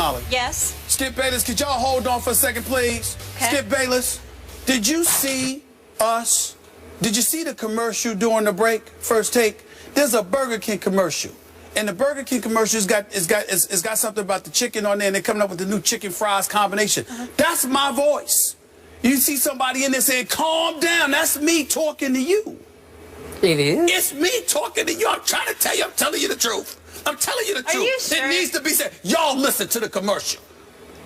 Molly. Yes. Skip Bayless, could y'all hold on for a second, please? Okay. Skip Bayless, did you see us? Did you see the commercial during the break? First take. There's a Burger King commercial. And the Burger King commercial it's got something about the chicken on there, and they're coming up with the new chicken fries combination. That's my voice. You see somebody in there saying, calm down. That's me talking to you. It is? It's me talking to you. I'm trying to tell you. I'm telling you the truth. I'm telling you the truth. Are you sure? It needs to be said. Y'all listen to the commercial.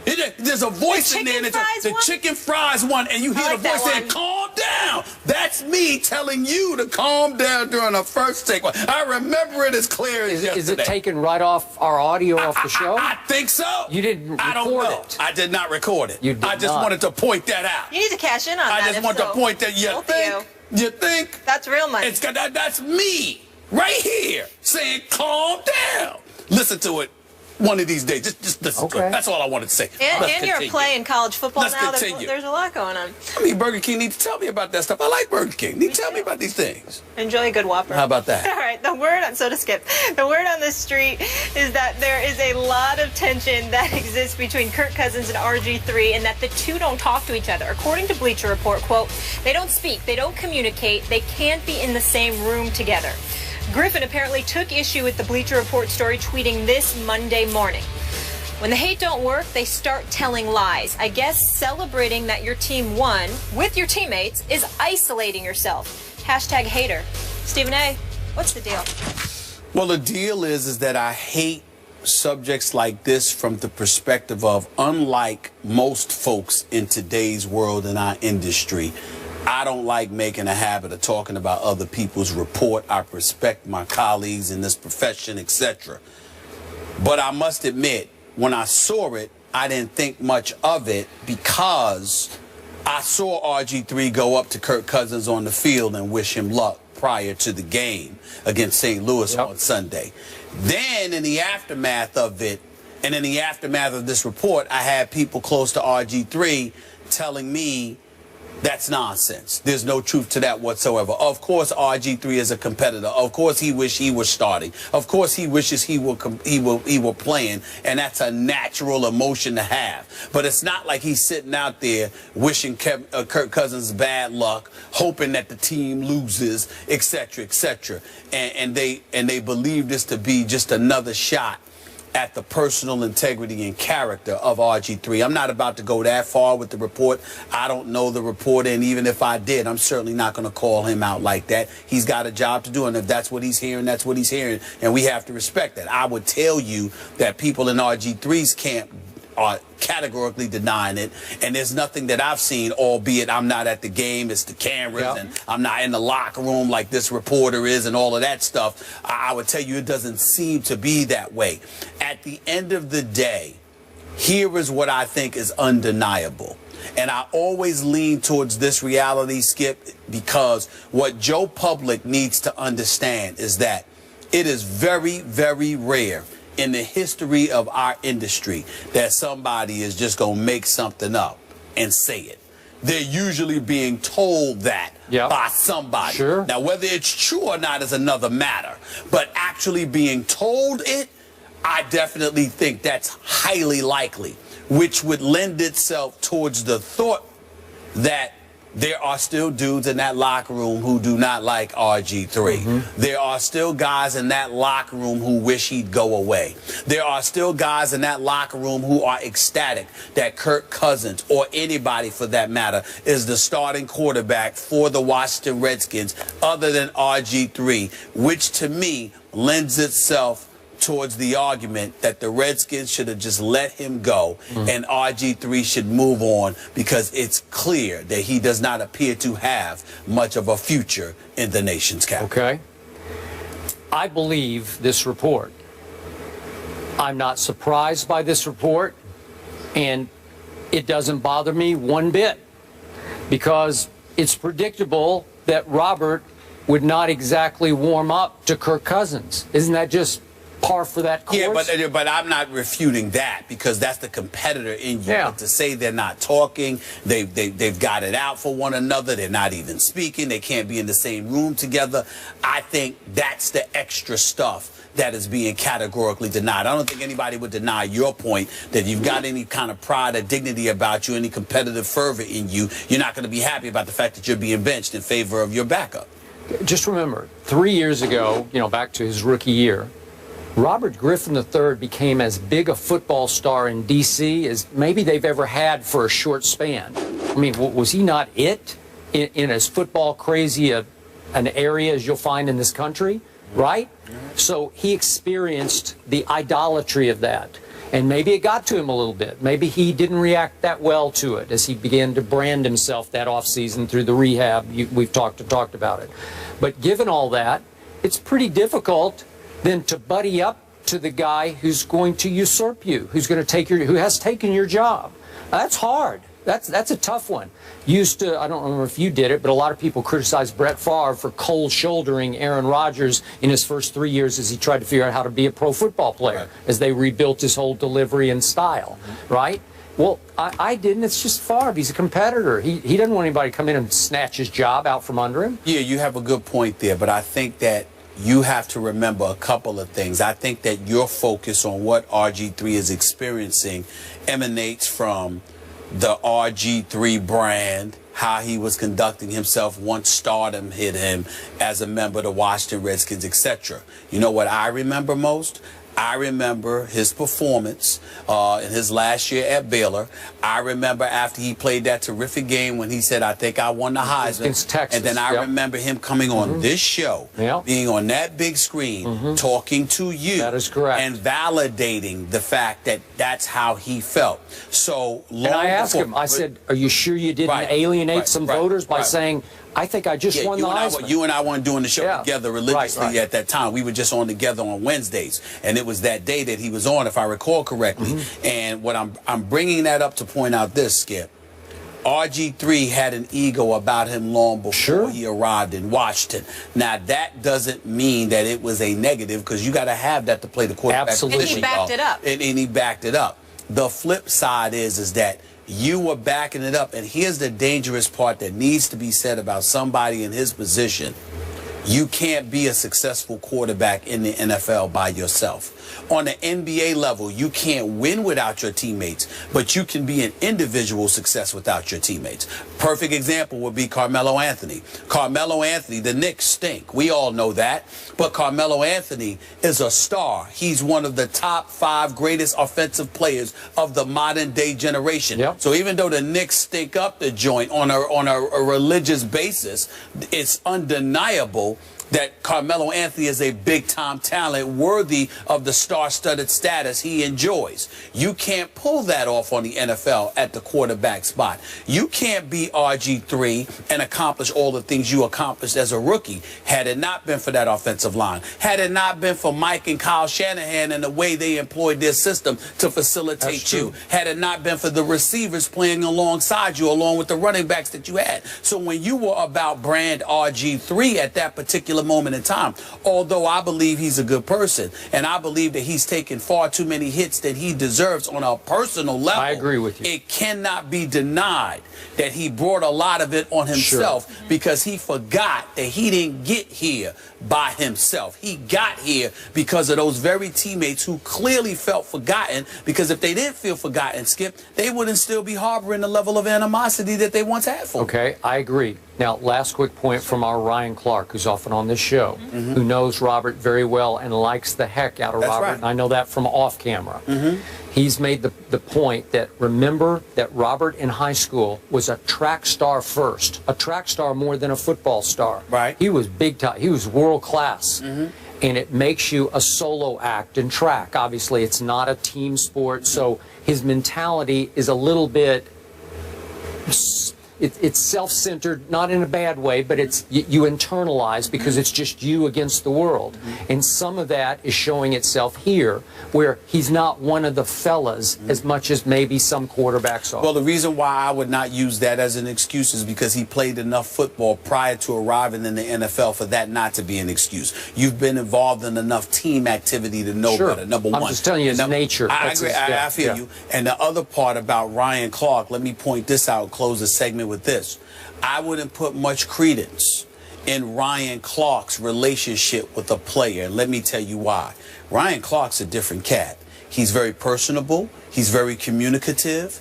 There's a voice in there. The chicken fries one, and you hear the voice saying, calm down. That's me telling you to calm down during a first take. I remember it as clear as yesterday. Is it taken right off our audio off the show? I think so. You didn't record it? I don't know. I did not record it. You did I just wanted to point that out. You need to cash in on that. I just want to point that. You think? That's real money. That's me right here saying, calm down. Listen to it. One of these days, just listen to it. That's all I wanted to say. And you're playing college football now. There's a lot going on. I mean, Burger King need to tell me about that stuff. I like Burger King. Need to tell me about these things. Enjoy a good Whopper. How about that? All right. The word on the street is that there is a lot of tension that exists between Kirk Cousins and Rg3, and that the two don't talk to each other. According to Bleacher Report, quote, they don't speak, they don't communicate, they can't be in the same room together. Griffin apparently took issue with the Bleacher Report story, tweeting this Monday morning. When the hate don't work, they start telling lies. I guess celebrating that your team won with your teammates is isolating yourself. Hashtag hater. Stephen A., what's the deal? Well, the deal is that I hate subjects like this from the perspective of, unlike most folks in today's world in our industry, I don't like making a habit of talking about other people's report. I respect my colleagues in this profession, etc. But I must admit, when I saw it, I didn't think much of it because I saw Rg3 go up to Kirk Cousins on the field and wish him luck prior to the game against St. Louis on Sunday. Then in the aftermath of it, and in the aftermath of this report, I had people close to Rg3 telling me that's nonsense. There's no truth to that whatsoever. Of course, Rg3 is a competitor. Of course, he wishes he was starting. Of course, he wishes he were playing, and that's a natural emotion to have. But it's not like he's sitting out there wishing Kirk Cousins bad luck, hoping that the team loses, etc., etc. And they believe this to be just another shot at the personal integrity and character of Rg3. I'm not about to go that far with the report. I don't know the reporter, and even if I did, I'm certainly not going to call him out like that. He's got a job to do, and if that's what he's hearing, that's what he's hearing, and we have to respect that. I would tell you that people in Rg3's camp are categorically denying it, and there's nothing that I've seen, albeit I'm not at the game, it's the cameras, and I'm not in the locker room like this reporter is and all of that stuff. I would tell you it doesn't seem to be that way. At the end of the day, here is what I think is undeniable. And I always lean towards this reality, Skip, because what Joe Public needs to understand is that it is very, very rare in the history of our industry that somebody is just going to make something up and say it. They're usually being told that by somebody. Now, whether it's true or not is another matter. But actually being told it, I definitely think that's highly likely, which would lend itself towards the thought that there are still dudes in that locker room who do not like Rg3. There are still guys in that locker room who wish he'd go away. There are still guys in that locker room who are ecstatic that Kirk Cousins, or anybody for that matter, is the starting quarterback for the Washington Redskins other than Rg3, which to me lends itself towards the argument that the Redskins should have just let him go and Rg3 should move on, because it's clear that he does not appear to have much of a future in the nation's capital. Okay. I believe this report. I'm not surprised by this report, and it doesn't bother me one bit, because it's predictable that Robert would not exactly warm up to Kirk Cousins. Isn't that just par for that course. Yeah, but I'm not refuting that, because that's the competitor in you. Yeah. But to say they're not talking, they've got it out for one another, they're not even speaking, they can't be in the same room together, I think that's the extra stuff that is being categorically denied. I don't think anybody would deny your point that you've got any kind of pride or dignity about you, any competitive fervor in you. You're not going to be happy about the fact that you're being benched in favor of your backup. Just remember, 3 years ago, back to his rookie year, Robert Griffin III became as big a football star in D.C. as maybe they've ever had for a short span. I mean, was he not it in as football crazy an area as you'll find in this country, right? So he experienced the idolatry of that. And maybe it got to him a little bit. Maybe he didn't react that well to it as he began to brand himself that offseason through the rehab. We've talked about it. But given all that, it's pretty difficult then to buddy up to the guy who's going to usurp you, who has taken your job. That's hard. That's a tough one. I don't remember if you did it, but a lot of people criticized Brett Favre for cold shouldering Aaron Rodgers in his first 3 years as he tried to figure out how to be a pro football player, right, as they rebuilt his whole delivery and style, right? Well, I didn't. It's just Favre. He's a competitor. He doesn't want anybody to come in and snatch his job out from under him. Yeah, you have a good point there, but I think that you have to remember a couple of things. I think that your focus on what RG3 is experiencing emanates from the RG3 brand, how he was conducting himself once stardom hit him as a member of the Washington Redskins, etc. You know what I remember most? I remember his performance in his last year at Baylor. I remember after he played that terrific game when he said, I think I won the Heisman. Against Texas. And then I remember him coming on this show, being on that big screen, talking to you. That is correct. And validating the fact that that's how he felt. So long and I asked before, him, I said, are you sure you didn't alienate some voters by saying, I think I just won the Heisman? You and I weren't doing the show together religiously at that time. We were just on together on Wednesdays, and it was that day that he was on, if I recall correctly. And what I'm bringing that up to point out this, Skip. RG3 had an ego about him long before he arrived in Washington. Now, that doesn't mean that it was a negative, because you got to have that to play the quarterback. Absolutely. And he backed it up. And he backed it up. The flip side is that you were backing it up. And here's the dangerous part that needs to be said about somebody in his position. You can't be a successful quarterback in the NFL by yourself. On the NBA level, you can't win without your teammates, but you can be an individual success without your teammates. Perfect example would be Carmelo Anthony. Carmelo Anthony, the Knicks stink. We all know that. But Carmelo Anthony is a star. He's one of the top 5 greatest offensive players of the modern day generation. So even though the Knicks stink up the joint on a religious basis, it's undeniable that Carmelo Anthony is a big-time talent worthy of the star-studded status he enjoys. You can't pull that off on the NFL at the quarterback spot. You can't be RG3 and accomplish all the things you accomplished as a rookie had it not been for that offensive line. Had it not been for Mike and Kyle Shanahan and the way they employed their system to facilitate you. Had it not been for the receivers playing alongside you, along with the running backs that you had. So when you were about brand RG3 at that particular moment in time, although I believe he's a good person and I believe that he's taken far too many hits that he deserves on a personal level, I agree with you. It cannot be denied that he brought a lot of it on himself because he forgot that he didn't get here by himself. He got here because of those very teammates who clearly felt forgotten, because if they didn't feel forgotten, Skip, they wouldn't still be harboring the level of animosity that they once had for him. Okay, I agree. Now, last quick point from our Ryan Clark, who's often on this show, who knows Robert very well and likes the heck out of Robert. And I know that from off camera. He's made the point that, remember that Robert in high school was a track star first, a track star more than a football star. He was big time. He was world class. And it makes you a solo act in track. Obviously, it's not a team sport, so his mentality is a little bit it's self-centered, not in a bad way, but it's you internalize because it's just you against the world. And some of that is showing itself here, where he's not one of the fellas as much as maybe some quarterbacks are. Well, the reason why I would not use that as an excuse is because he played enough football prior to arriving in the NFL for that not to be an excuse. You've been involved in enough team activity to know better, number one. I'm just telling you his nature. I agree. I feel you. And the other part about Ryan Clark, let me point this out and close the segment with this. I wouldn't put much credence in Ryan Clark's relationship with a player. And let me tell you why. Ryan Clark's a different cat. He's very personable. He's very communicative.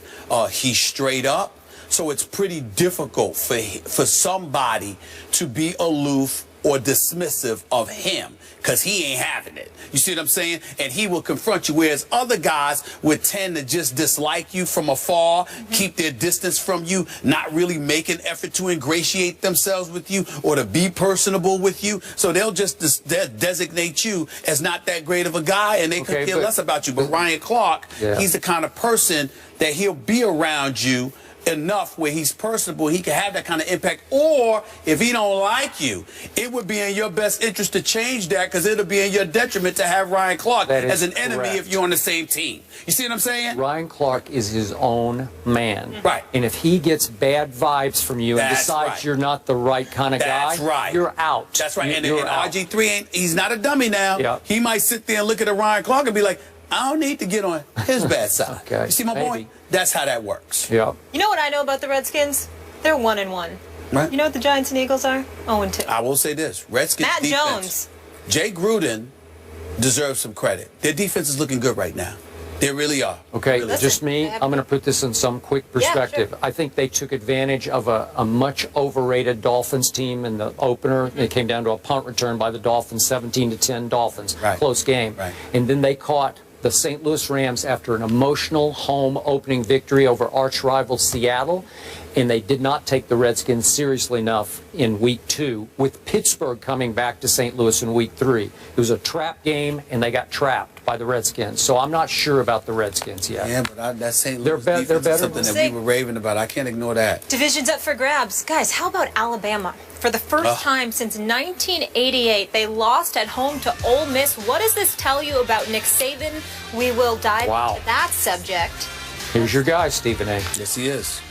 He's straight up. So it's pretty difficult for somebody to be aloof or dismissive of him because he ain't having it. You see what I'm saying? And he will confront you, whereas other guys would tend to just dislike you from afar, keep their distance from you, not really make an effort to ingratiate themselves with you or to be personable with you. So they'll just designate you as not that great of a guy, and they could care less about you. But Ryan Clark, he's the kind of person that he'll be around you enough where he's personable, he can have that kind of impact. Or if he don't like you, it would be in your best interest to change that, because it'll be in your detriment to have Ryan Clark as an enemy if you're on the same team. You see what I'm saying? Ryan Clark is his own man. Right. And if he gets bad vibes from you and decides you're not the right kind of guy, you're out. That's right. And Rg3 he's not a dummy now. He might sit there and look at a Ryan Clark and be like, I don't need to get on his bad side. You see my point? That's how that works. You know what I know about the Redskins? They're 1-1. Right. You know what the Giants and Eagles are? 0-2. I will say this. Redskins Matt defense, Jones. Jay Gruden deserves some credit. Their defense is looking good right now. They really are. Okay, just me. I'm going to put this in some quick perspective. Sure. I think they took advantage of a much overrated Dolphins team in the opener. It came down to a punt return by the Dolphins, 17-10 Dolphins. Close game. And then they caught the St. Louis Rams after an emotional home opening victory over arch rival Seattle, and they did not take the Redskins seriously enough in Week 2, with Pittsburgh coming back to St. Louis in Week 3. It was a trap game, and they got trapped by the Redskins. So I'm not sure about the Redskins yet. Yeah, but that St. Louis defense is something that we were raving about. I can't ignore that. Division's up for grabs. Guys, how about Alabama? For the first time since 1988, they lost at home to Ole Miss. What does this tell you about Nick Saban? We will dive into that subject. Here's your guy, Stephen A. Yes, he is.